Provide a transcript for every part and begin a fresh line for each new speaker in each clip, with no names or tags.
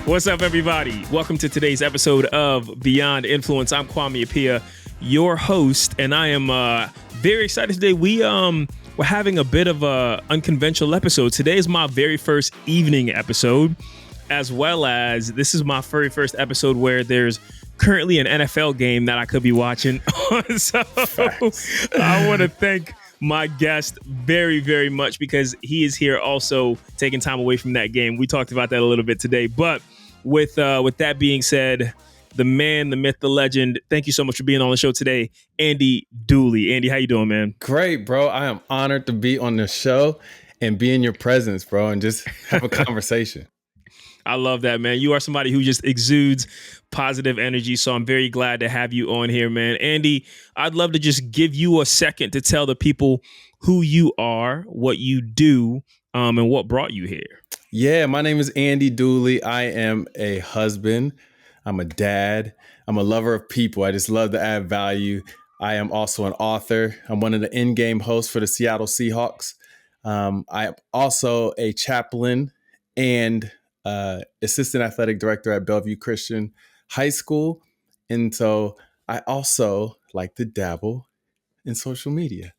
What's up, everybody? Welcome to today's episode of Beyond Influence. I'm Kwame Appiah, your host, and I am very excited today. We're having a bit of a unconventional episode. Today is my very first evening episode, as well as this is my very first episode where there's currently an NFL game that I could be watching. So I want to thank my guest very, very much because he is here also taking time away from that game. We talked about that a little bit today, but with that being said, the man, the myth, the legend, thank you so much for being on the show today, Andy Dooley. Andy, how you doing, man?
Great, bro. I am honored to be on the show and be in your presence, bro, and just have a conversation.
I love that, man. You are somebody who just exudes positive energy, so I'm very glad to have you on here, man. Andy, I'd love to just give you a second to tell the people who you are, what you do, and what brought you here.
Yeah, my name is Andy Dooley. I am a husband. I'm a dad. I'm a lover of people. I just love to add value. I am also an author. I'm one of the in-game hosts for the Seattle Seahawks. I am also a chaplain and assistant athletic director at Bellevue Christian High School. And so I also like to dabble in social media.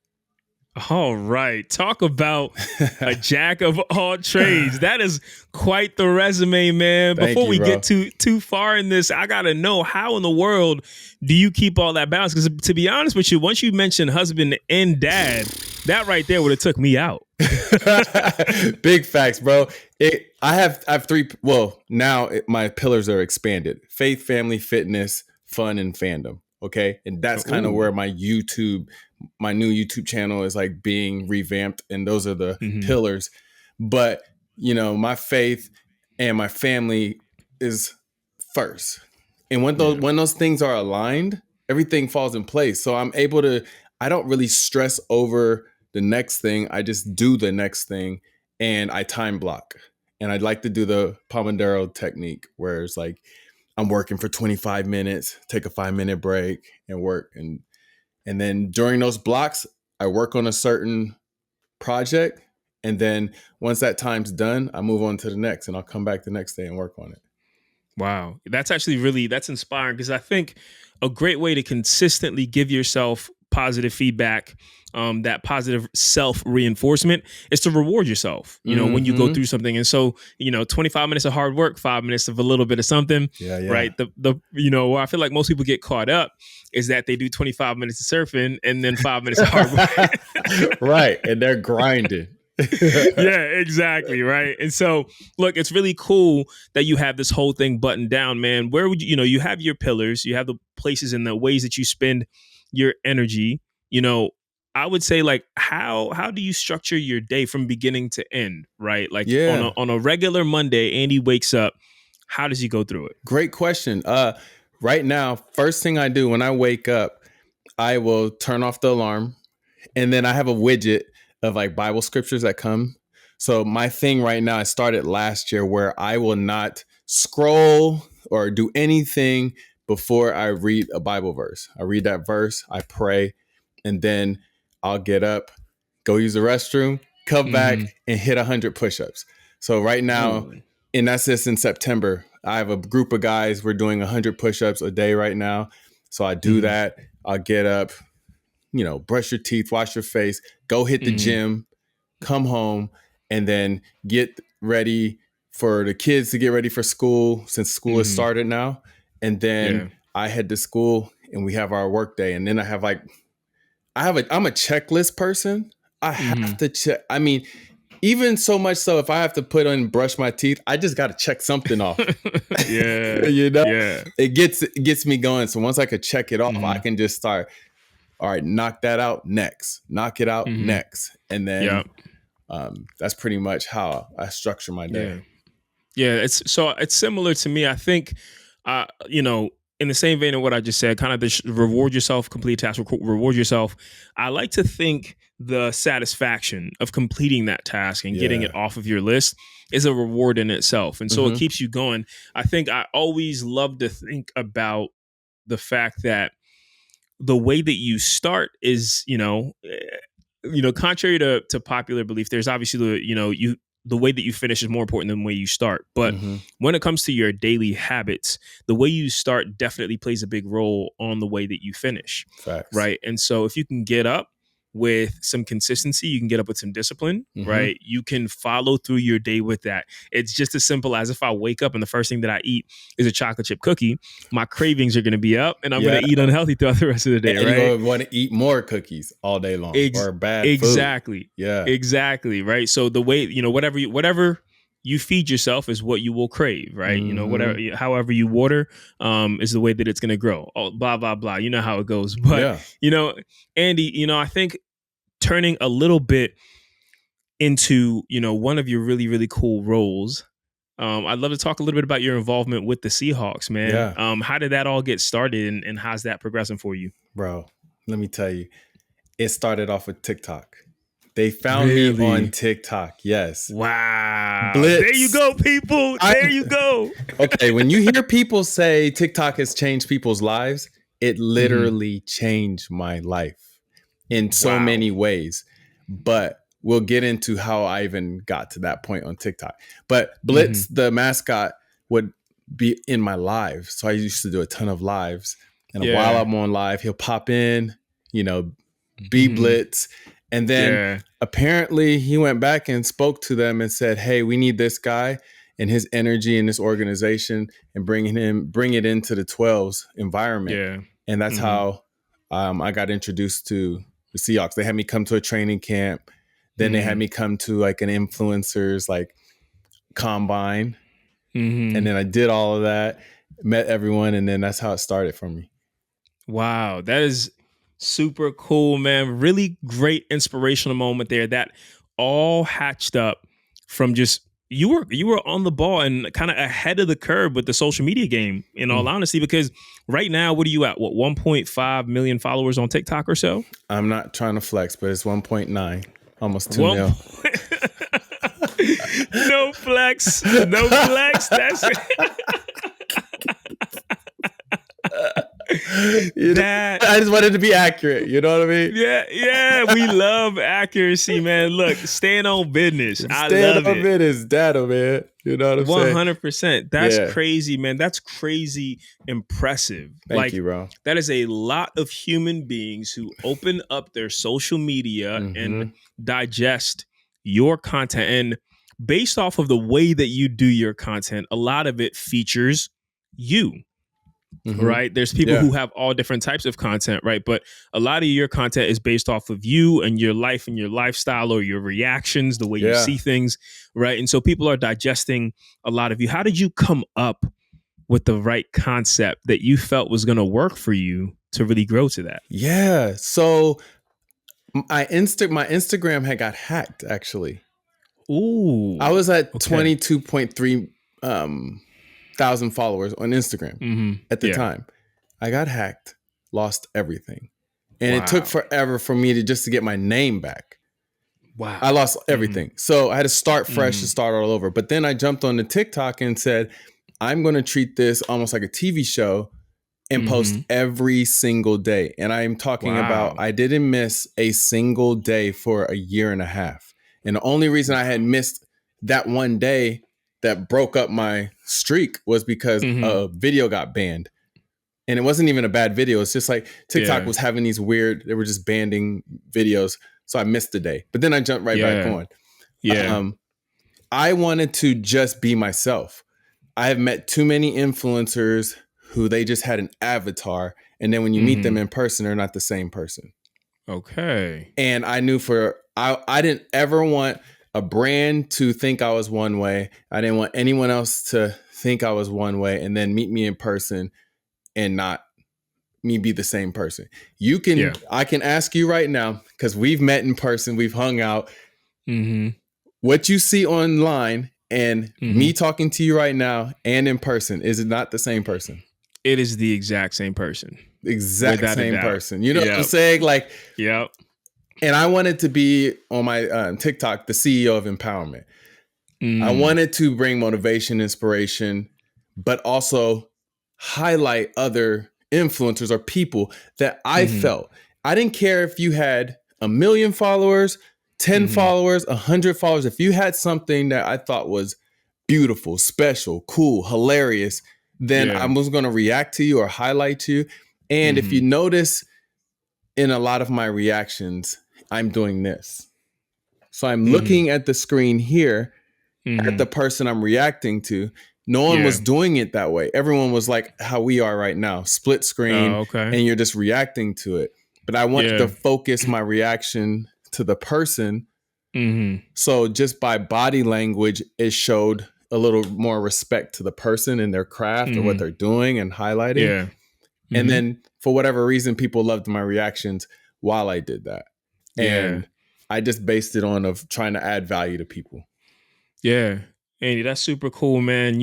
All right. Talk about a jack of all trades. That is quite the resume, man. Before we get too far in this, I got to know, how in the world do you keep all that balance? Because to be honest with you, once you mentioned husband and dad, that right there would have took me out.
Big facts, bro. I have three. Well, now my pillars are expanded: faith, family, fitness, fun, and fandom. Okay. And that's kind of where my new YouTube channel is like being revamped. And those are the pillars. But, you know, my faith and my family is first. And when those things are aligned, everything falls in place. So I don't really stress over the next thing. I just do the next thing and I time block. And I'd like to do the Pomodoro technique where it's like, I'm working for 25 minutes, take a 5-minute break and work. And then during those blocks, I work on a certain project. And then once that time's done, I move on to the next and I'll come back the next day and work on it.
Wow. That's actually that's inspiring, because I think a great way to consistently give yourself positive feedback, that positive self-reinforcement, is to reward yourself, you know, when you go through something. And so, 25 minutes of hard work, 5 minutes of a little bit of something, right? Where I feel like most people get caught up is that they do 25 minutes of surfing and then 5 minutes of hard work.
Right. And they're grinding.
Yeah, exactly. Right. And so, look, it's really cool that you have this whole thing buttoned down, man. Where would you have your pillars, you have the places and the ways that you spend your energy. I would say, like, how do you structure your day from beginning to end? Right. Like on a regular Monday, Andy wakes up. How does he go through it?
Great question. Right now, first thing I do when I wake up, I will turn off the alarm. And then I have a widget of like Bible scriptures that come. So my thing right now, I started last year, where I will not scroll or do anything before I read a Bible verse. I read that verse, I pray, and then I'll get up, go use the restroom, come back and hit 100 push-ups. So right now, and that's just in September, I have a group of guys, we're doing 100 push-ups a day right now. So I do that. I'll get up, brush your teeth, wash your face, go hit the gym, come home, and then get ready for the kids to get ready for school, since school has started now. And then I head to school and we have our work day. And then I'm a checklist person. I have to check. I mean, even so much so, if I have to put on brush my teeth, I just got to check something off. It gets me going. So once I could check it off, I can just start. All right, knock that out next. Knock it out next. And then that's pretty much how I structure my day.
Yeah, it's similar to me. I think, in the same vein of what I just said, kind of this reward yourself, complete task, reward yourself. I like to think the satisfaction of completing that task and getting it off of your list is a reward in itself. And so it keeps you going. I think I always love to think about the fact that the way that you start is, contrary to popular belief, there's obviously, the way that you finish is more important than the way you start. But when it comes to your daily habits, the way you start definitely plays a big role on the way that you finish.
Facts.
Right. And so if you can get up with some consistency, you can get up with some discipline, right? You can follow through your day with that. It's just as simple as if I wake up and the first thing that I eat is a chocolate chip cookie, my cravings are going to be up and I'm going to eat unhealthy throughout the rest of the day,
and
right?
You're going to want to eat more cookies all day long or bad
exactly.
food. Yeah.
Exactly, right? So the way, whatever you feed yourself is what you will crave, right? Whatever, however you water, is the way that it's going to grow. Oh, blah, blah, blah. You know how it goes. But, Andy, I think turning a little bit into, one of your really, really cool roles. I'd love to talk a little bit about your involvement with the Seahawks, man.
Yeah.
How did that all get started and how's that progressing for you?
Bro, let me tell you, it started off with TikTok. They found me on TikTok. Yes.
Wow.
Blitz.
There you go, people. There you go.
Okay. When you hear people say TikTok has changed people's lives, it literally changed my life in so many ways. But we'll get into how I even got to that point on TikTok. But Blitz, the mascot, would be in my live. So I used to do a ton of lives. And while I'm on live, he'll pop in, be Blitz. And then apparently he went back and spoke to them and said, hey, we need this guy and his energy in this organization and bring it into the 12s environment. Yeah. And that's how I got introduced to the Seahawks. They had me come to a training camp. Then they had me come to like an influencers like combine. And then I did all of that, met everyone. And then that's how it started for me.
Wow. That is super cool, man. Really great inspirational moment there. That all hatched up from just you were on the ball and kind of ahead of the curve with the social media game, in all honesty, because right now, what are you at? What, 1.5 million followers on TikTok or so?
I'm not trying to flex, but it's 1.9, almost 2 mil.
No flex. No flex. That's it.
I just wanted to be accurate. You know what I mean?
Yeah. We love accuracy, man. Look, staying on business.
Staying on business, data, man. You know what I'm saying?
100%. That's crazy, man. That's crazy impressive.
Thank you, bro.
That is a lot of human beings who open up their social media and digest your content. And based off of the way that you do your content, a lot of it features you. Right. There's people who have all different types of content. Right. But a lot of your content is based off of you and your life and your lifestyle or your reactions, the way you see things. Right. And so people are digesting a lot of you. How did you come up with the right concept that you felt was going to work for you to really grow to that?
Yeah. So my Instagram had got hacked, actually.
Ooh.
I was at 22.3 thousand followers on Instagram at the time. I got hacked, lost everything. And it took forever for me to get my name back. Wow. I lost everything. So I had to start fresh and start all over. But then I jumped on the TikTok and said, I'm going to treat this almost like a TV show and post every single day. And I'm talking about, I didn't miss a single day for a year and a half. And the only reason I had missed that one day that broke up my streak was because a video got banned. And it wasn't even a bad video. It's just like TikTok was having these they were just banning videos. So I missed the day. But then I jumped right back on. Yeah. I wanted to just be myself. I have met too many influencers who they just had an avatar. And then when you meet them in person, they're not the same person.
Okay.
And I knew I didn't ever want a brand to think I was one way. I didn't want anyone else to think I was one way and then meet me in person and not me be the same person. I can ask you right now, because we've met in person, we've hung out. What you see online and me talking to you right now and in person, is it not the same person?
It is the exact same person.
Exact same person. You know what I'm saying? Like,
yep.
And I wanted to be on my TikTok, the CEO of empowerment. I wanted to bring motivation, inspiration, but also highlight other influencers or people that I felt. I didn't care if you had 1 million followers, 10
Mm-hmm.
followers, 100 followers, if you had something that I thought was beautiful, special, cool, hilarious, then I
Yeah.
was going to react to you or highlight you. And if you
Mm-hmm.
notice in a lot of my reactions, I'm doing this. So I'm
Mm-hmm.
looking at the screen here at
Mm-hmm.
the person I'm reacting to. No one
Yeah.
was doing it that way. Everyone was like how we are right now, split screen,
Oh, okay.
and you're just reacting to it. But I wanted to
Yeah.
focus my reaction to the person.
Mm-hmm.
So just by body language, it showed a little more respect to the person and their craft or what
Mm-hmm.
they're doing and highlighting.
Yeah.
And
Mm-hmm.
then for whatever reason, people loved my reactions while I did that.
Yeah.
And I just based it on of trying to add value to people.
Yeah. Andy, that's super cool, man.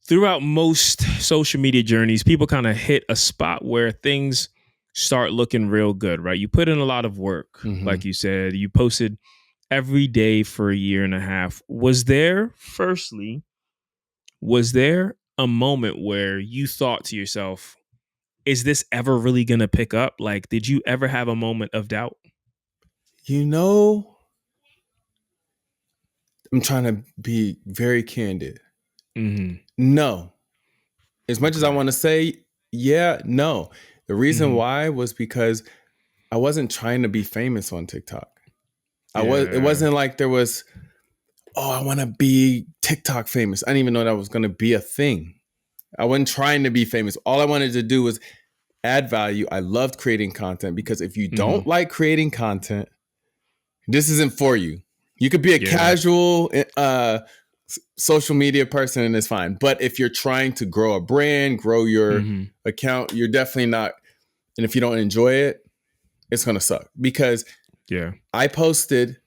Throughout most social media journeys, people kind of hit a spot where things start looking real good, right? You put in a lot of work,
Mm-hmm.
like you said, you posted every day for a year and a half. Was there a moment where you thought to yourself, is this ever really going to pick up? Like, did you ever have a moment of doubt?
You know, I'm trying to be very candid.
Mm-hmm.
No. As much as I
Okay.
want to say, yeah, no. The reason
Mm-hmm.
why was because I wasn't trying to be famous on TikTok. It
Yeah.
wasn't like there was, oh, I want to be TikTok famous. I didn't even know that was going to be a thing. I wasn't trying to be famous. All I wanted to do was add value. I loved creating content because if you
Mm-hmm.
don't like creating content, this isn't for you. You could be a
Yeah.
casual social media person and it's fine. But if you're trying to grow a brand, grow your
Mm-hmm.
account, you're definitely not. And if you don't enjoy it, it's going to suck because
Yeah.
I posted,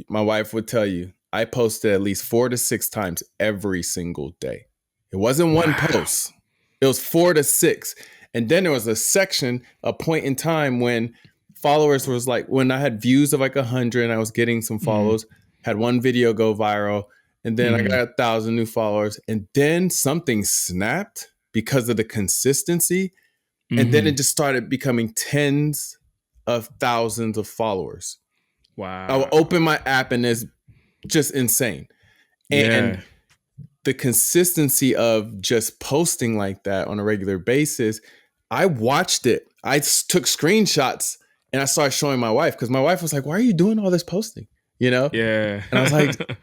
my wife would tell you, I posted at least 4 to 6 times every single day. It wasn't one
Wow.
post, it was 4 to 6. And then there was a section, a point in time when followers was like, when I had views of like 100 and I was getting some
Mm-hmm.
follows, had one video go viral, and then I
Mm-hmm.
got 1,000 new followers. And then something snapped because of the consistency. And then
Mm-hmm.
it just started becoming tens of thousands of followers. I will
Wow.
open my app and it's just insane. And
Yeah.
the consistency of just posting like that on a regular basis, I watched it. Took screenshots and I started showing my wife because my wife was like, "Why are you doing all this posting?" You know?
Yeah.
And I was like,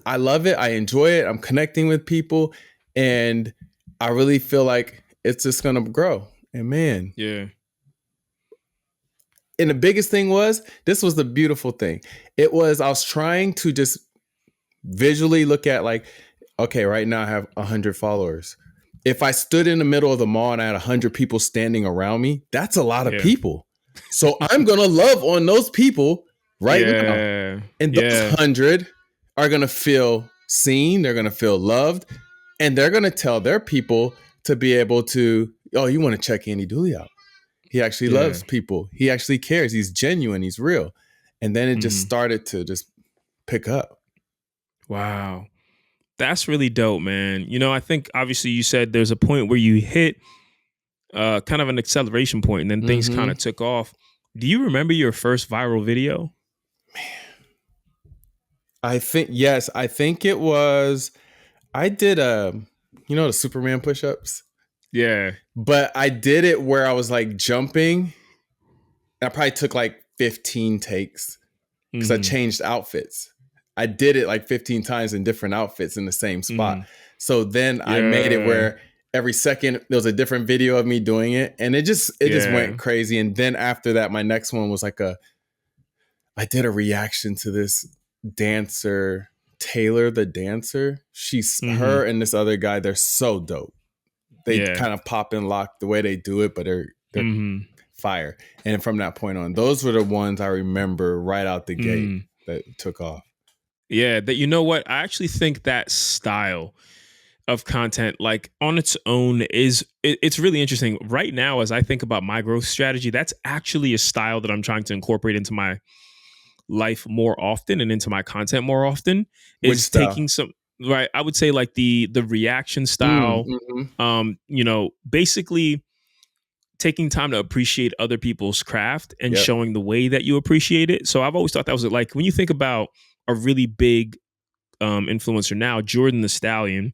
I love it. I enjoy it. I'm connecting with people and I really feel like it's just going to grow. And man,
Yeah.
and the biggest thing was, this was the beautiful thing. I was trying to just visually look at like, okay, right now I have 100 followers. If I stood in the middle of the mall and I had 100 people standing around me, that's a lot of
Yeah.
people. So I'm going to love on those people right now.
Yeah.
And those
Yeah.
100 are going to feel seen. They're going to feel loved. And they're going to tell their people to be able to, oh, you want to check Andy Dooley out. He actually
Yeah.
loves people. He actually cares. He's genuine. He's real. And then it just
Mm-hmm.
started to just pick up.
Wow. That's really dope, man. I think obviously you said there's a point where you hit kind of an acceleration point and then things kind
Mm-hmm.
of took off. Do you remember your first viral video?
I think, yes, I think it was, I did the Superman push-ups,
Yeah.
but I did it where I was like jumping. I probably took like 15 takes because I
Mm-hmm.
changed outfits. I did it like 15 times in different outfits in the same spot.
Mm-hmm.
So then I made it
Yeah.
where every second there was a different video of me doing it. And it just
Yeah.
went crazy. And then after that, my next one was I did a reaction to this dancer, Taylor the dancer.
Mm-hmm.
Her and this other guy, they're so dope. They
Yeah.
kind of pop and lock the way they do it, but they're
Mm-hmm.
fire. And from that point on, those were the ones I remember right out the gate
Mm.
that took off.
Yeah. That, you know what? I actually think that style of content, like on its own, it's really interesting. Right now, as I think about my growth strategy, that's actually a style that I'm trying to incorporate into my life more often and into my content more often,
Which
is
style?
taking some, right, I would say like the reaction style,
Mm-hmm.
basically taking time to appreciate other people's craft and
Yep.
showing the way that you appreciate it. So I've always thought that was like, when you think about a really big influencer now, Jordan the Stallion,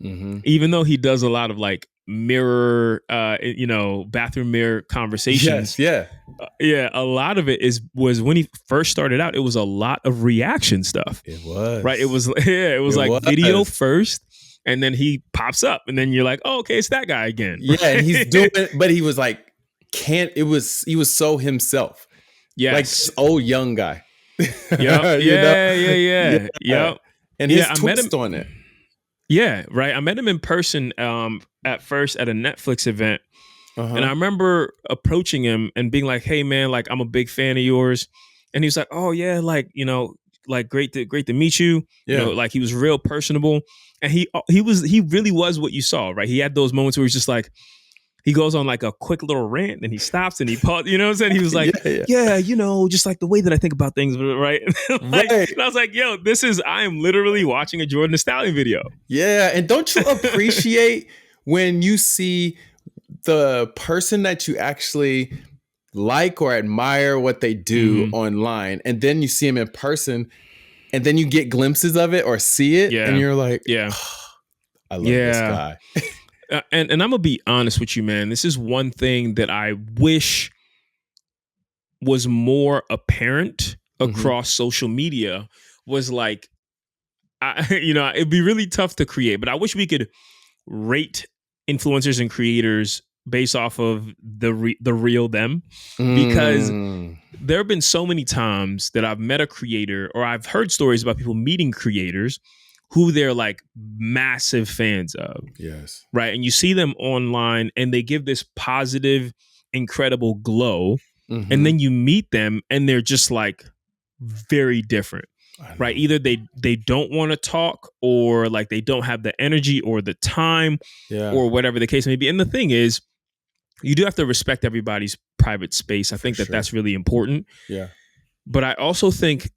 Mm-hmm.
even though he does a lot of like mirror, bathroom mirror conversations.
Yes. Yeah.
Yeah, a lot of it was when he first started out, it was a lot of reaction stuff.
It was.
Right. It was like
was.
video first, and then he pops up, and then you're like, oh, okay, it's that guy again.
Yeah, and he's doing it, but he was like, he was so himself.
Yes.
Like this old young guy.
Yep. Yeah. Yep.
And his twist on it.
Yeah, right. I met him in person at first at a Netflix event.
Uh-huh.
And I remember approaching him and being like, hey man, like I'm a big fan of yours. And he was like, oh yeah, like, like great to meet you.
Yeah.
Like he was real personable. And he really was what you saw, right? He had those moments where he's just like, he goes on like a quick little rant and he stops and he paused, you know what I'm saying? He was like, yeah, just like the way that I think about things, right? Right. And I was like, yo, I am literally watching a Jordan the Stallion video.
Yeah. And don't you appreciate when you see the person that you actually like or admire what they do online, and then you see them in person, and then you get glimpses of it or see it, and you're like, oh, I love this guy.
And I'm gonna be honest with you, man. This is one thing that I wish was more apparent across social media. Was like, it'd be really tough to create, but I wish we could rate influencers and creators based off of the real them, because there have been so many times that I've met a creator, or I've heard stories about people meeting creators who they're like massive fans of.
Yes.
Right. And you see them online and they give this positive, incredible glow. And then you meet them and they're just like very different. Right. Either they don't want to talk, or like they don't have the energy or the time, or whatever the case may be. And the thing is, you do have to respect everybody's private space. I think that's really important.
Yeah. But
I also think,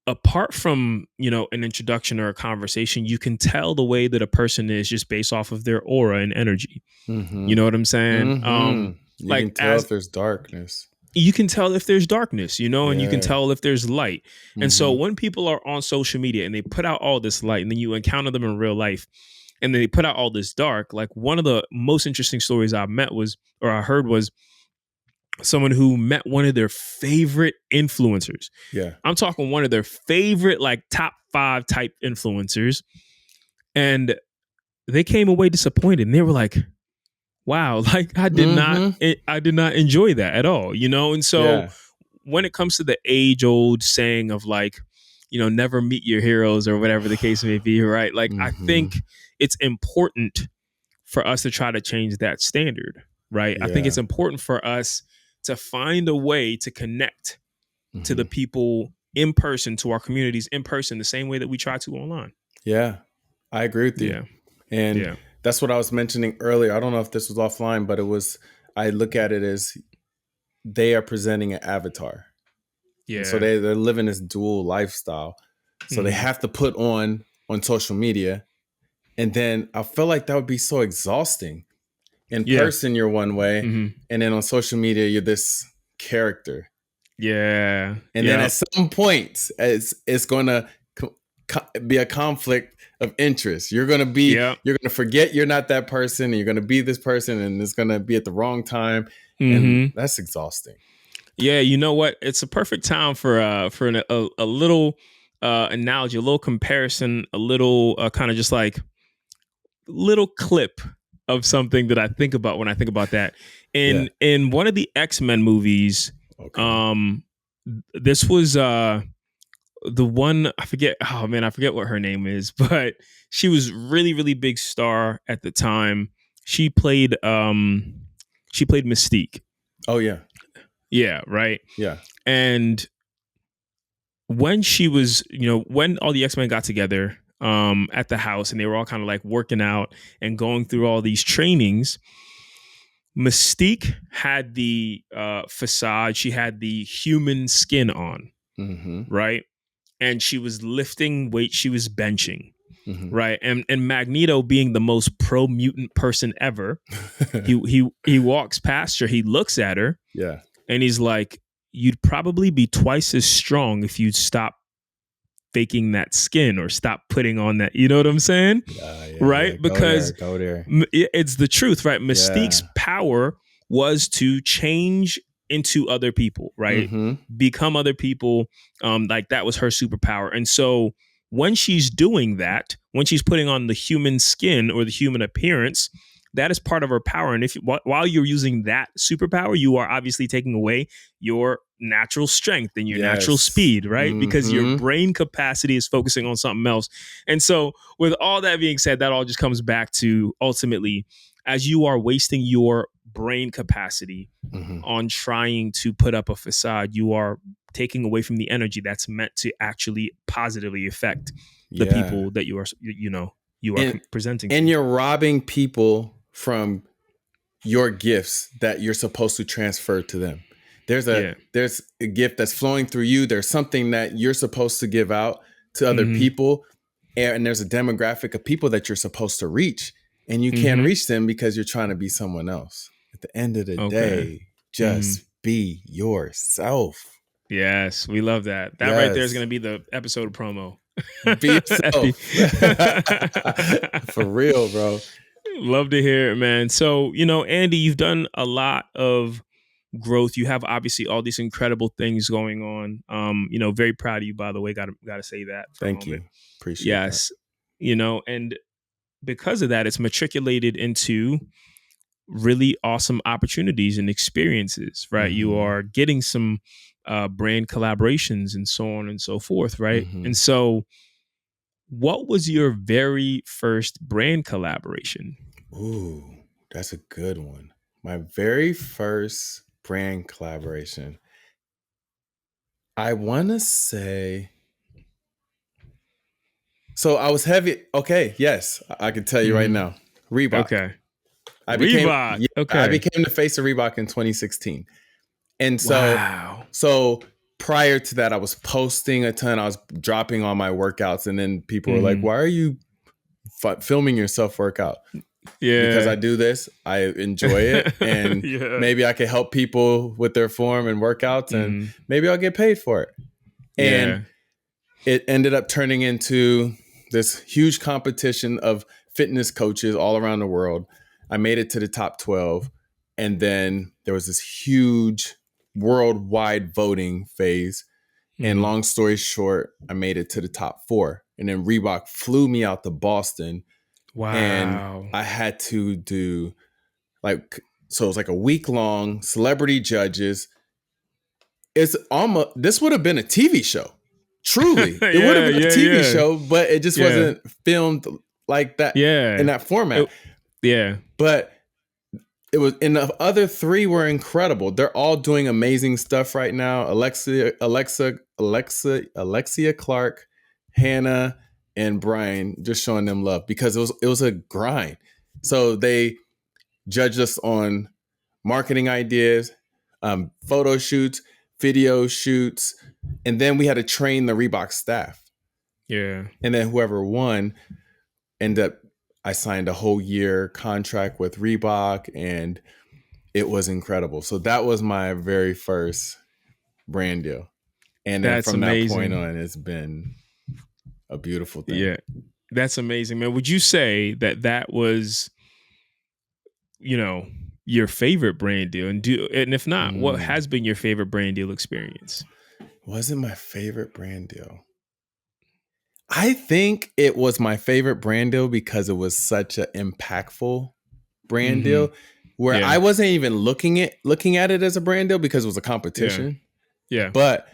apart from, an introduction or a conversation, you can tell the way that a person is just based off of their aura and energy. You know what I'm saying?
You can tell if there's darkness.
You can tell if there's darkness, and you can tell if there's light. And so when people are on social media and they put out all this light, and then you encounter them in real life, and then they put out all this dark, like one of the most interesting stories I heard was someone who met one of their favorite influencers.
Yeah.
I'm talking one of their favorite, like top 5 type influencers. And they came away disappointed, and they were like, wow, like I did not enjoy that at all, And so when it comes to the age old saying of like, never meet your heroes or whatever the case may be, right? Like, I think it's important for us to try to change that standard, right? I think it's important for us to find a way to connect to the people in person, to our communities in person, the same way that we try to online.
Yeah, I agree with you.
Yeah.
And that's what I was mentioning earlier. I don't know if this was offline, but I look at it as they are presenting an avatar. Yeah. And so they're living this dual lifestyle. So they have to put on social media. And then I feel like that would be so exhausting. In person, you're one way. And then on social media, you're this character.
Yeah.
And then at some point, it's going to be a conflict of interest. You're going to forget you're not that person, and you're going to be this person, and it's going to be at the wrong time. And that's exhausting.
Yeah. You know what? It's a perfect time for a little analogy, a little comparison, a little kind of just like little clip of something that I think about when I think about that. In one of the X-Men movies, this was the one, I forget what her name is, but she was really, really big star at the time. She played Mystique.
Oh yeah.
Yeah, right.
Yeah.
And when she was, when all the X-Men got together at the house, and they were all kind of like working out and going through all these trainings, Mystique had the facade. She had the human skin on, right? And she was lifting weights. She was benching.
Mm-hmm.
right? And Magneto being the most pro mutant person ever, he walks past her, he looks at her,
Yeah.
and he's like, "You'd probably be twice as strong if you'd stop faking that skin or stop putting on that." You know what I'm saying?
Yeah.
Right? Because
Go there.
it's the truth, right? Mystique's
Yeah.
power was to change into other people, right?
Mm-hmm.
Become other people. Like that was her superpower. And so when she's doing that, when she's putting on the human skin or the human appearance, that is part of her power. And if while you're using that superpower, you are obviously taking away your natural strength and your natural
Yes.
speed, right? Because your
Mm-hmm.
brain capacity is focusing on something else. And so, with all that being said, that all just comes back to ultimately, as you are wasting your brain capacity
Mm-hmm.
on trying to put up a facade, you are taking away from the energy that's meant to actually positively affect the
Yeah.
people that you are
And
presenting
and
to.
you're robbing people from your gifts that you're supposed to transfer to them.
Yeah.
There's a gift that's flowing through you. There's something that you're supposed to give out to other
Mm-hmm.
people. And there's a demographic of people that you're supposed to reach. And you can't
Mm-hmm.
reach them because you're trying to be someone else. At the end of the
Okay.
day,
Mm-hmm.
just be yourself.
Yes, we love that. That right there is
Yes.
going to be the episode promo.
Be
FP.
yourself. For real, bro.
Love to hear it, man. So, Andy, you've done a lot of growth. You have obviously all these incredible things going on. Very proud of you, by the way. Gotta say that for a
Thank
moment.
you. Appreciate that.
Yes. And because of that, it's matriculated into really awesome opportunities and experiences, right? You
Mm-hmm.
are getting some brand collaborations and so on and so forth, right?
Mm-hmm.
And so, what was your very first brand collaboration?
Ooh, that's a good one. My very first brand collaboration. I want to say. So I was heavy. Okay, yes, I can tell you right
Mm-hmm.
now. Reebok.
Okay. Reebok.
I
Okay.
became the face of Reebok in 2016. And
Wow.
so prior to that, I was posting a ton. I was dropping all my workouts, and then people were like,
Mm-hmm.
"Why are you filming yourself workout?" Because I
Yeah.
do this, I enjoy it, and
Yeah.
maybe I can help people with their form and workouts, and
Mm-hmm.
maybe I'll get paid for it. And
Yeah.
it ended up turning into this huge competition of fitness coaches all around the world. I made it to the top 12. And then there was this huge worldwide voting phase. And
Mm-hmm.
long story short, I made it to the top 4. And then Reebok flew me out to Boston. And
Wow.
I had to do so it was like a week long, celebrity judges. It's almost, this would have been a TV show. Truly, it would have
Yeah.
been a
Yeah.
TV
Yeah.
show, but it just
Yeah.
wasn't filmed like that in
Yeah.
that format.
It- yeah.
But it was, and the other 3 were incredible. They're all doing amazing stuff right now. Alexia Clark, Hannah, and Brian, just showing them love because it was a grind. So they judged us on marketing ideas, photo shoots, video shoots, and then we had to train the Reebok staff.
Yeah.
And then whoever won ended up, I signed a whole year contract with Reebok, and it was incredible. So that was my very first brand deal. And then
That's
from that point
amazing.
on, it's been a beautiful thing.
Yeah. That's amazing, man. Would you say that was, you know, your favorite brand deal? And if not, what has been your favorite brand deal experience?
Wasn't my favorite brand deal. I think it was my favorite brand deal because it was such an impactful brand
Mm-hmm.
deal where
Yeah.
I wasn't even looking at it as a brand deal because it was a
Yeah.
competition,
Yeah.
but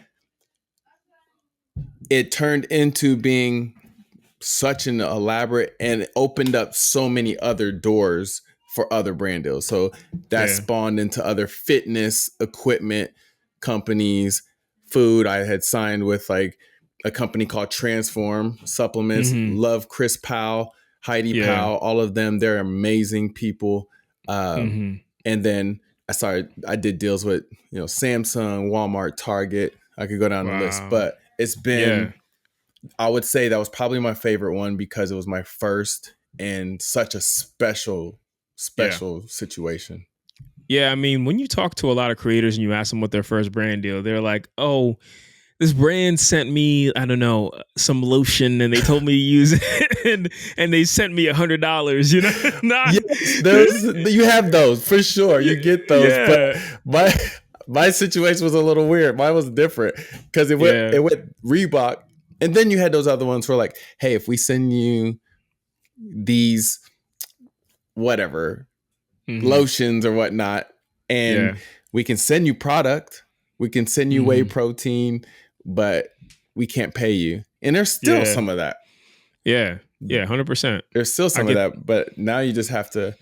it turned into being such an elaborate, and it opened up so many other doors for other brand deals. So that
Yeah.
spawned into other fitness equipment companies, food. I had signed with like a company called Transform Supplements.
Mm-hmm.
Love Chris Powell, Heidi
Yeah.
Powell, all of them. They're amazing people.
Mm-hmm.
And then I did deals with, Samsung, Walmart, Target. I could go down the list,
Wow.
but it's
Yeah.
been I would say that was probably my favorite one because it was my first and such a
Yeah.
special situation.
Yeah, I mean, when you talk to a lot of creators and you ask them what their first brand deal, they're like, "Oh, this brand sent me, I don't know, some lotion, and they told me to use it, and they sent me $100." You know, not
Yes, those you have those for sure. You get those, but
yeah,
my my situation was a little weird. Mine was different because
yeah,
it went Reebok, and then you had those other ones where like, hey, if we send you these whatever
hmm,
lotions or whatnot, and
yeah,
we can send you product, we can send you whey
hmm,
protein, but we can't pay you. And there's still
yeah,
some of that.
yeah, yeah, 100%.
There's still
I
some of
get,
that, but now you just have to.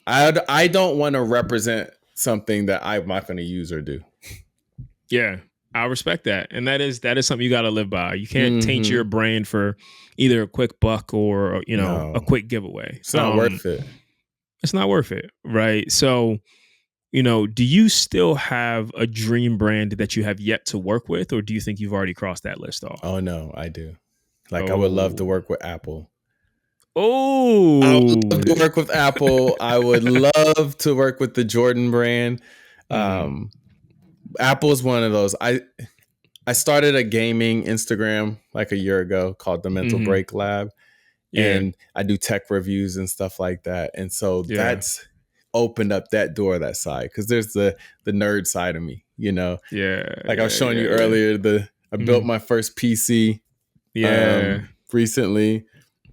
I don't want to represent something that I'm not going to use or do.
yeah, I respect that, and that is something you got to live by. You can't taint
Mm-hmm.
your brand for either a quick buck or a
No,
quick giveaway.
it's not worth it.
It's not worth it, right? So, do you still have a dream brand that you have yet to work with, or do you think you've already crossed that list off?
Oh no, I do. Like I would love to
Oh,
work with Apple. I would
oh,
love to work with Apple. I would love to work with the Jordan brand.
mm,
Um, Apple is one of those. I started a gaming Instagram like a year ago called the Mental
hmm,
Break Lab,
yeah,
and I do tech reviews and stuff like that. And so
yeah,
that's opened up that door, that side, because there's the nerd side of me,
yeah,
like I was
yeah,
showing
yeah,
you
yeah,
earlier, I built
mm,
my first PC
yeah,
recently,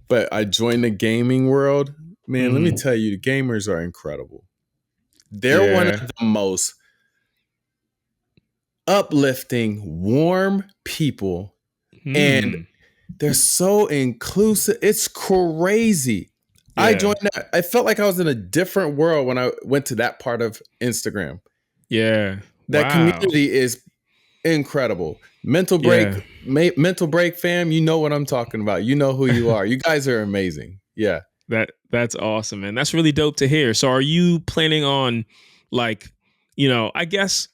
but I joined the gaming world. Man, let me
hmm,
tell you, the gamers are incredible. They're one
yeah,
of the most uplifting, warm people, and
hmm,
they're so inclusive. It's crazy. I
yeah,
joined that. I felt like I was in a different world when I went to that part of Instagram.
yeah,
That
wow,
community is incredible.
yeah.
Mental break fam, you know what I'm talking about. You know who you are. You guys are amazing. Yeah.
That's awesome, man. That's really dope to hear. So, are you planning on, like, I guess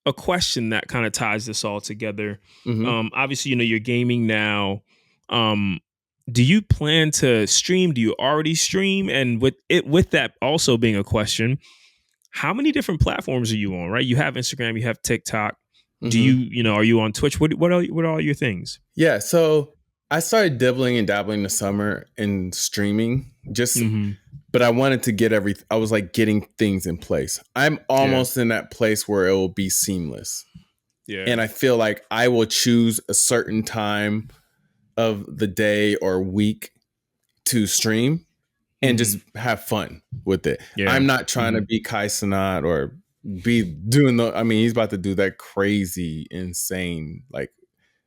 a question that kind of ties this all together.
Hmm.
Obviously, you're gaming now. Um, do you plan to stream? Do you already stream? And with that also being a question, how many different platforms are you on? Right, you have Instagram, you have TikTok. Do
Hmm.
you are you on Twitch? What are all your things?
Yeah. So I started dibbling and dabbling in the summer in streaming,
Hmm.
but I wanted to get I was like getting things in place. I'm
Yeah,
almost in that place where it will be seamless.
yeah,
And I feel like I will choose a certain time of the day or week to stream and
hmm,
just have fun with it.
yeah,
I'm not trying
hmm.
to be Kai Cenat or be doing he's about to do that crazy, insane, like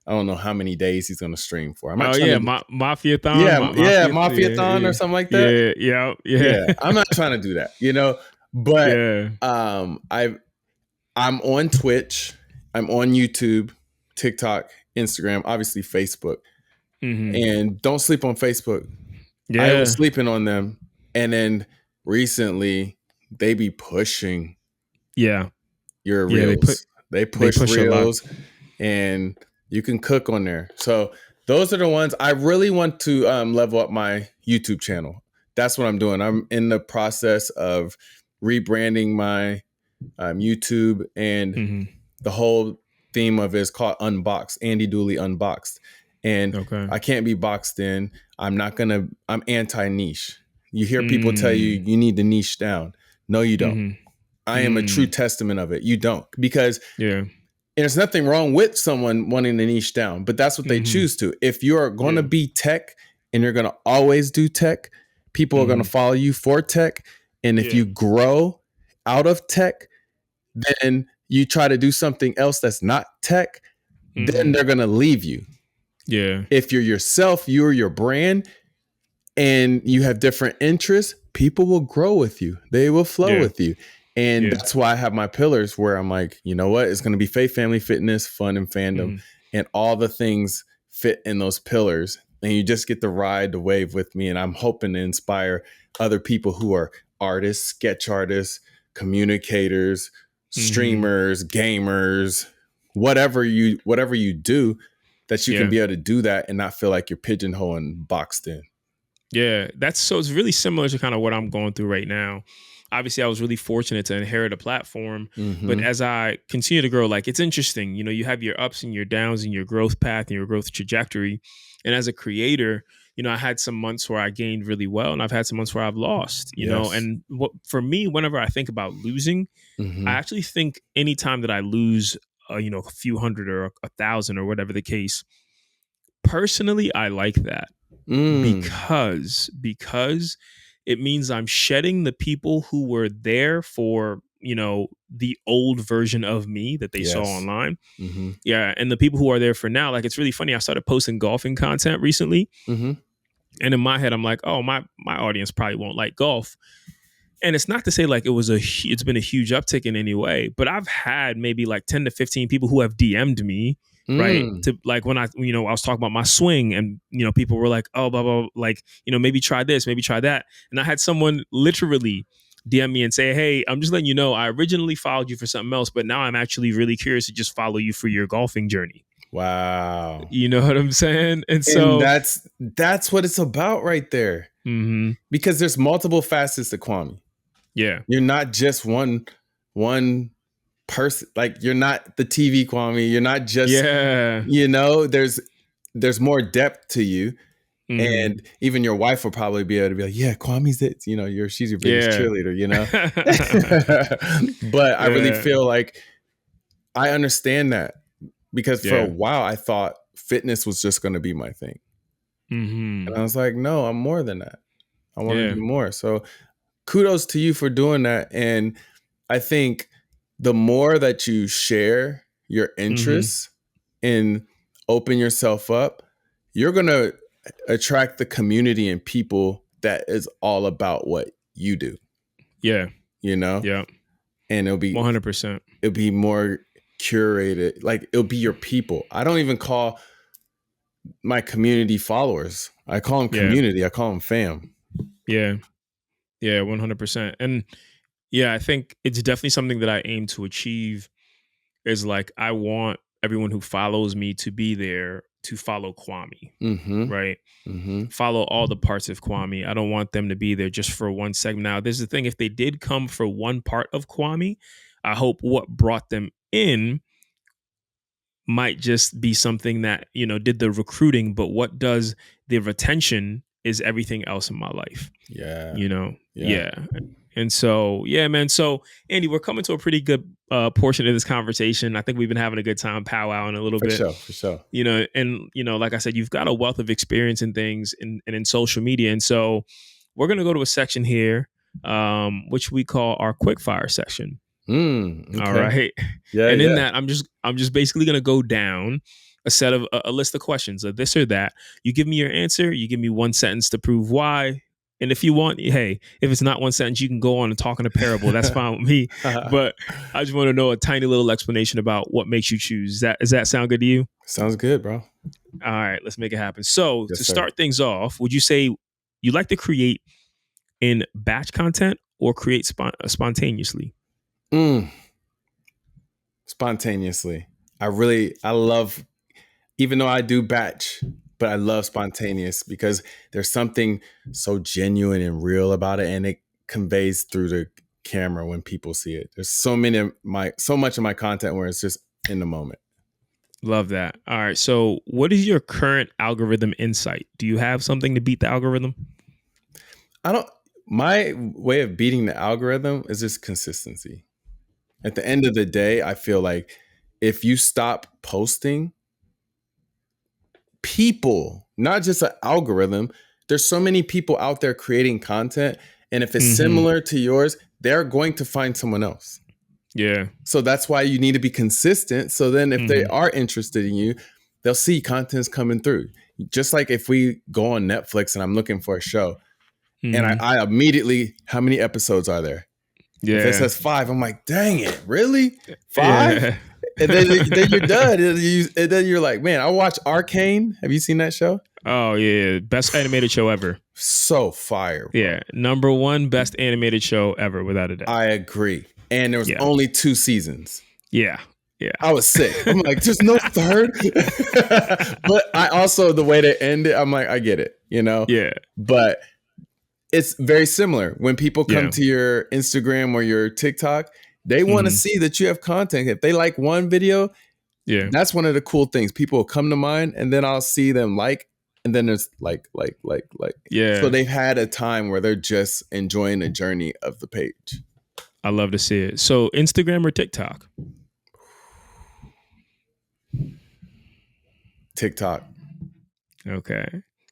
I don't know how many days he's gonna stream for. I'm not
Oh
trying
yeah,
to
Mafiathon,
yeah,
Mafia,
Mafia-thon or
yeah,
something like that.
yeah, yeah, yeah,
Yeah, I'm not trying to do that, but
yeah.
I'm on Twitch, I'm on YouTube, TikTok, Instagram, obviously Facebook.
Hmm.
And don't sleep on Facebook. I was
Yeah,
sleeping on them. And then recently they be pushing
yeah,
your
yeah.
reels. They
They
push
push a lot.
reels and you can cook on there. So those are the ones I really want to level up my YouTube channel. That's what I'm doing. I'm in the process of rebranding my YouTube, and
Hmm.
the whole theme of it is called Unboxed, Andy Dooley Unboxed. And
Okay.
I can't be boxed in. I'm anti niche. You hear people tell you
Mm.
you need to niche down. No, you don't.
Hmm.
I am a true
Mm.
testament of it. You don't. Because
Yeah.
there's nothing wrong with someone wanting to niche down, but that's what they
Hmm.
choose to. If you're going to
Yeah.
be tech and you're going to always do tech, people are going to
Hmm.
follow you for tech. And if
Yeah.
you grow out of tech, then you try to do something else that's not tech, then
Hmm.
they're going to leave you.
Yeah.
If you're yourself, you're your brand, and you have different interests, people will grow with you. They will flow
Yeah.
with you. And
Yeah.
that's why I have my pillars where I'm like, you know what? It's going to be faith, family, fitness, fun, and fandom.
Hmm.
And all the things fit in those pillars. And you just get to ride the wave with me. And I'm hoping to inspire other people who are artists, sketch artists, communicators,
Hmm.
streamers, gamers, whatever you do. that you can be able to do that and not feel like you're pigeonholed and boxed in.
Yeah, it's really similar to kind of what I'm going through right now. Obviously, I was really fortunate to inherit a platform, but as I continue to grow, like, it's interesting, you have your ups and your downs and your growth path and your growth trajectory. And as a creator, I had some months where I gained really well, and I've had some months where I've lost, and for me, whenever I think about losing, I actually think anytime that I lose, a few hundred or a thousand or whatever the case, personally, I like that. Because it means I'm shedding the people who were there for the old version of me that they saw online. Yeah, and the people who are there for now. Like, it's really funny, I started posting golfing content recently, and in my head I'm like, oh, my audience probably won't like golf. And it's not to say like it's been a huge uptick in any way, but I've had maybe like 10 to 15 people who have DM'd me, right? To like, when I was talking about my swing, and people were like, oh, blah, blah, like, maybe try this, maybe try that. And I had someone literally DM me and say, hey, I'm just letting you know, I originally followed you for something else, but now I'm actually really curious to just follow you for your golfing journey.
Wow.
You know what I'm saying? And so
that's what it's about right there. Because there's multiple facets to Kwame.
Yeah.
You're not just one person. Like, you're not the TV Kwame. You're not just, there's more depth to you. And even your wife will probably be able to be like, yeah, Kwame's it. She's your biggest cheerleader, But I really feel like I understand that, because for a while I thought fitness was just going to be my thing. And I was like, no, I'm more than that. I want to do more. So kudos to you for doing that. And I think the more that you share your interests and open yourself up, you're going to attract the community and people that is all about what you do.
Yeah.
Yeah. And it'll be
100%.
It'll be more curated. Like, it'll be your people. I don't even call my community followers. I call them community. I call them fam.
Yeah. Yeah, 100%. And yeah, I think it's definitely something that I aim to achieve, is like, I want everyone who follows me to be there to follow Kwame, right? Follow all the parts of Kwame. I don't want them to be there just for one segment. Now, there's the thing, if they did come for one part of Kwame, I hope what brought them in might just be something that, did the recruiting, but what does the retention is everything else in my life.
Yeah.
Yeah. And so, yeah, man. So, Andy, we're coming to a pretty good portion of this conversation. I think we've been having a good time powwowing a little bit.
For sure.
And, like I said, you've got a wealth of experience in things and in social media. And so we're going to go to a section here, which we call our quickfire section.
Okay.
All right.
Yeah.
And in that, I'm just basically going to go down a set of a list of questions, of this or that. You give me your answer. You give me one sentence to prove why. And if you want, hey, if it's not one sentence, you can go on and talk in a parable. That's fine with me. But I just want to know a tiny little explanation about what makes you choose. Does that sound good to you?
Sounds good, bro.
All right, let's make it happen. So
Yes,
to
sir.
start things off, would you say you like to create in batch content or create spontaneously?
Spontaneously. I love, even though I do batch, but I love spontaneous, because there's something so genuine and real about it, and it conveys through the camera when people see it. There's so much of my content where it's just in the moment.
Love that. All right. So what is your current algorithm insight? Do you have something to beat the algorithm?
My way of beating the algorithm is just consistency. At the end of the day, I feel like if you stop posting, people, not just an algorithm, there's so many people out there creating content. And if it's similar to yours, they're going to find someone else.
Yeah.
So that's why you need to be consistent. So then if they are interested in you, they'll see content's coming through. Just like if we go on Netflix and I'm looking for a show and I immediately, how many episodes are there?
Yeah.
If it says 5, I'm like, dang it, really? 5? Yeah. And then you're done. And then you're like, man, I watch Arcane. Have you seen that show?
Oh, yeah. Best animated show ever.
So fire. Bro.
Yeah. Number 1 best animated show ever, without a doubt.
I agree. And there was only 2 seasons.
Yeah. Yeah.
I was sick. I'm like, there's no third. But I also, the way to end it, I'm like, I get it, you know?
Yeah.
But it's very similar. When people come
Yeah.
to your Instagram or your TikTok, they want to
Hmm.
see that you have content. If they like one video,
Yeah.
that's one of the cool things. People will come to mine and then I'll see them like, and then there's like. So
Yeah.
they've had a time where they're just enjoying the journey of the page.
I love to see it. So Instagram or TikTok?
TikTok.
Okay.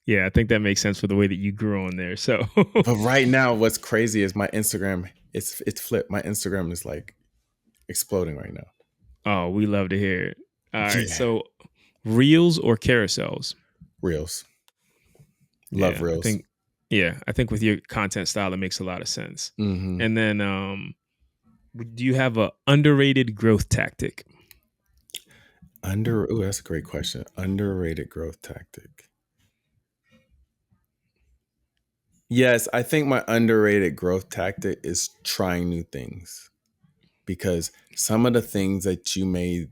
Yeah, I think that makes sense for the way that you grew on there. So
But right now, what's crazy is my Instagram, it's flipped. My Instagram is like exploding right now.
oh, we love to hear it. All right.
Yeah.
So reels or carousels?
Reels. Love
Yeah,
reels.
I think with your content style, it makes a lot of sense.
Mm-hmm.
And then do you have a underrated growth tactic?
That's a great question. Underrated growth tactic. Yes, I think my underrated growth tactic is trying new things, because some of the things that you may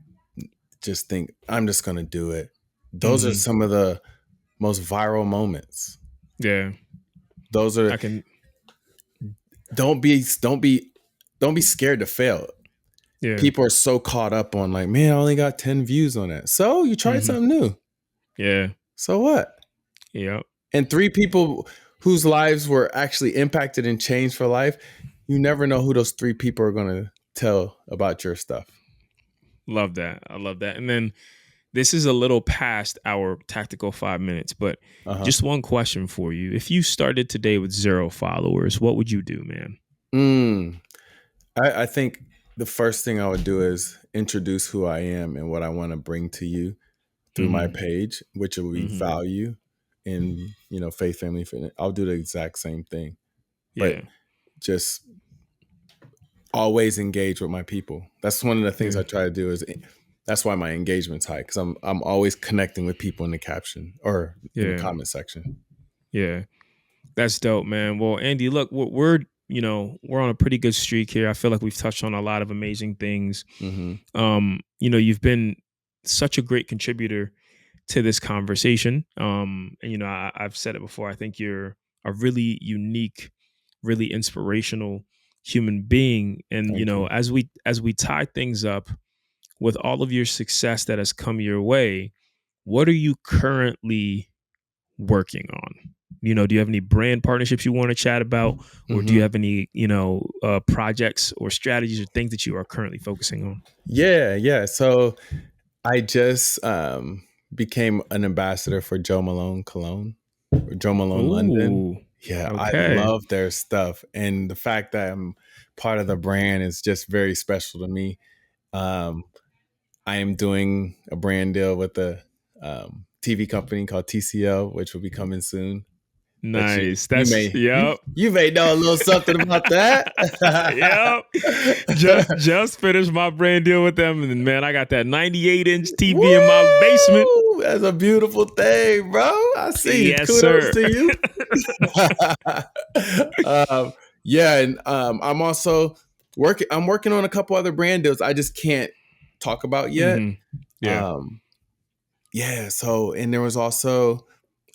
just think, I'm just going to do it, those are
Mm-hmm.
some of the most viral moments.
Yeah,
Those are,
I can.
don't be scared to fail.
Yeah.
People are so caught up on like, man, I only got 10 views on that. So you tried
Mm-hmm.
something new.
Yeah.
So what?
Yeah.
And 3 people whose lives were actually impacted and changed for life, you never know who those 3 people are going to tell about your stuff.
Love that. I love that. And then this is a little past our tactical 5 minutes, but just one question for you. If you started today with 0 followers, what would you do, man?
I think the first thing I would do is introduce who I am and what I want to bring to you through my page, which will be value in, faith, family, fitness. I'll do the exact same thing, but
Yeah.
just always engage with my people. That's one of the things
Yeah.
I try to do. That's why my engagement's high, because I'm always connecting with people in the caption or in the comment section.
Yeah. That's dope, man. Well, Andy, look, we're on a pretty good streak here. I feel like we've touched on a lot of amazing things.
Mm-hmm.
You've been such a great contributor to this conversation. And I've said it before. I think you're a really unique, really inspirational human being. And
Thank you.
as we tie things up with all of your success that has come your way, what are you currently working on? Do you have any brand partnerships you want to chat about, or do you have any, projects or strategies or things that you are currently focusing on?
Yeah. So I just became an ambassador for Joe Malone Cologne, or Joe Malone London.
Ooh,
Yeah, I
okay.
love their stuff, and the fact that I'm part of the brand is just very special to me. I am doing a brand deal with a TV company called TCL, which will be coming soon. That
Nice.
you
That's
may
yep.
you may know a little something about that.
Yep. Just finished my brand deal with them, and man, I got that 98-inch TV in my basement.
That's a beautiful thing, bro. I see.
Yes,
Kudos
sir.
to you. Yeah, and I'm also working. I'm working on a couple other brand deals I just can't talk about yet.
Yeah.
Yeah. So, and there was also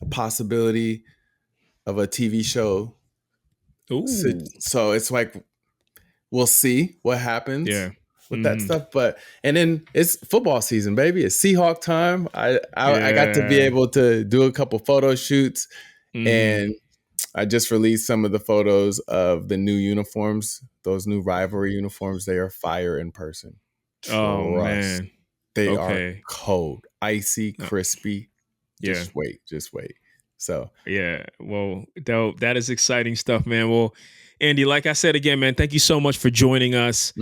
a possibility of a TV show.
Ooh.
So it's like, we'll see what happens
Yeah.
with that stuff. And then it's football season, baby. It's Seahawk time. I got to be able to do a couple photo shoots, and I just released some of the photos of the new uniforms, those new rivalry uniforms. They are fire in person.
Oh
Trust.
man.
They
Okay.
are cold, icy,
Oh,
crispy.
yeah.
Just wait. So
Yeah. Well, dope. That is exciting stuff, man. Well, Andy, like I said again, man, thank you so much for joining us.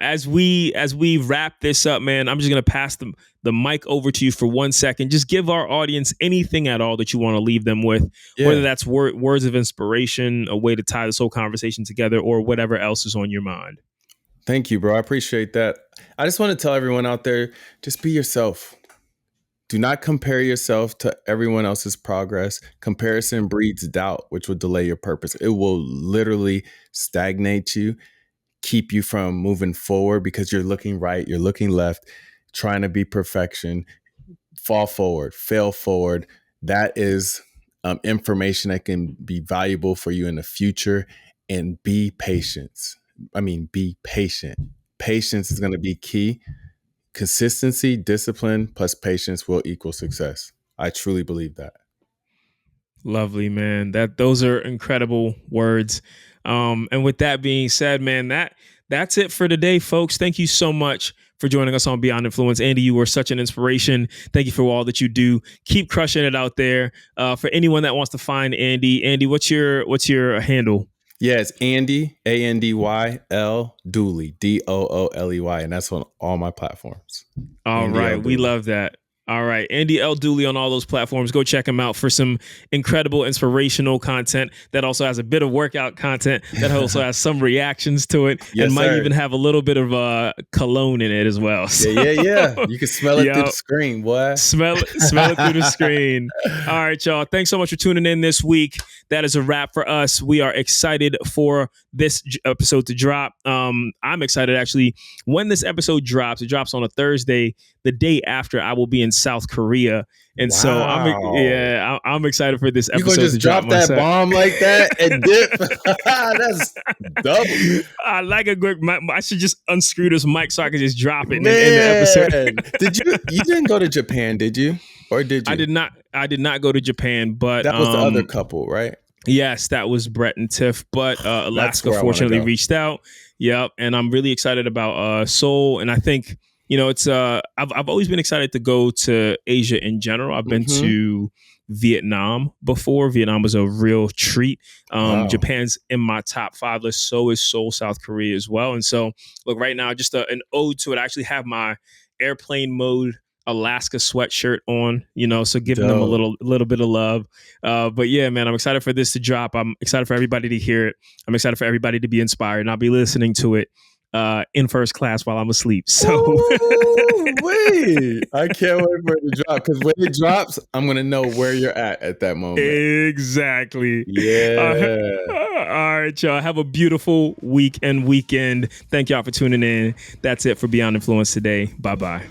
As we wrap this up, man, I'm just gonna pass the mic over to you for 1 second. Just give our audience anything at all that you want to leave them with, whether that's words of inspiration, a way to tie this whole conversation together, or whatever else is on your mind.
Thank you, bro. I appreciate that. I just want to tell everyone out there, just be yourself. Do not compare yourself to everyone else's progress. Comparison breeds doubt, which will delay your purpose. It will literally stagnate you. keep you from moving forward because you're looking right, you're looking left, trying to be perfection. Fall forward, fail forward. That is information that can be valuable for you in the future. And be patient. Be patient. Patience is going to be key. Consistency, discipline, plus patience will equal success. I truly believe that.
Lovely, man. Those are incredible words. And with that being said, man, that's it for today, folks. Thank you so much for joining us on Beyond Influence. Andy, you were such an inspiration. Thank you for all that you do. Keep crushing it out there. For anyone that wants to find Andy, what's your handle?
Yeah, it's Andy, ANDYL Dooley, DOOLEY, and that's on all my platforms.
All
Andy
right,
L.
we
Dooley.
love that. All right, Andy L. Dooley on all those platforms. Go check him out for some incredible inspirational content that also has a bit of workout content that also has some reactions to it,
Yes,
and might
sir.
even have a little bit of cologne in it as well. So,
Yeah. You can smell it through the screen, boy.
Smell it through the screen. All right, y'all. Thanks so much for tuning in this week. That is a wrap for us. We are excited for this episode to drop. I'm excited actually when this episode drops. It drops on a Thursday, the day after I will be in South Korea. And so I'm excited for this episode.
You gonna just drop that bomb like that and dip? That's double.
I like a quick. I should just unscrew this mic so I can just drop it in the episode.
You didn't go to Japan, did you? Or did you?
I did not go to Japan, but
that was the other couple, right?
Yes, that was Brett and Tiff, but Alaska fortunately reached out. Yep, and I'm really excited about Seoul, and I think it's I've always been excited to go to Asia in general. I've been to Vietnam before. Vietnam was a real treat. Wow. Japan's in my top 5 list. So is Seoul, South Korea as well. And so look, right now, just an ode to it. I actually have my airplane mode Alaska sweatshirt on, so giving them a little bit of love. But yeah, man, I'm excited for this to drop. I'm excited for everybody to hear it. I'm excited for everybody to be inspired, and I'll be listening to it in first class while I'm asleep. So
wait, I can't wait for it to drop, because when it drops, I'm going to know where you're at that moment.
Exactly.
Yeah.
All right, y'all. Have a beautiful week and weekend. Thank y'all for tuning in. That's it for Beyond Influence today. Bye-bye.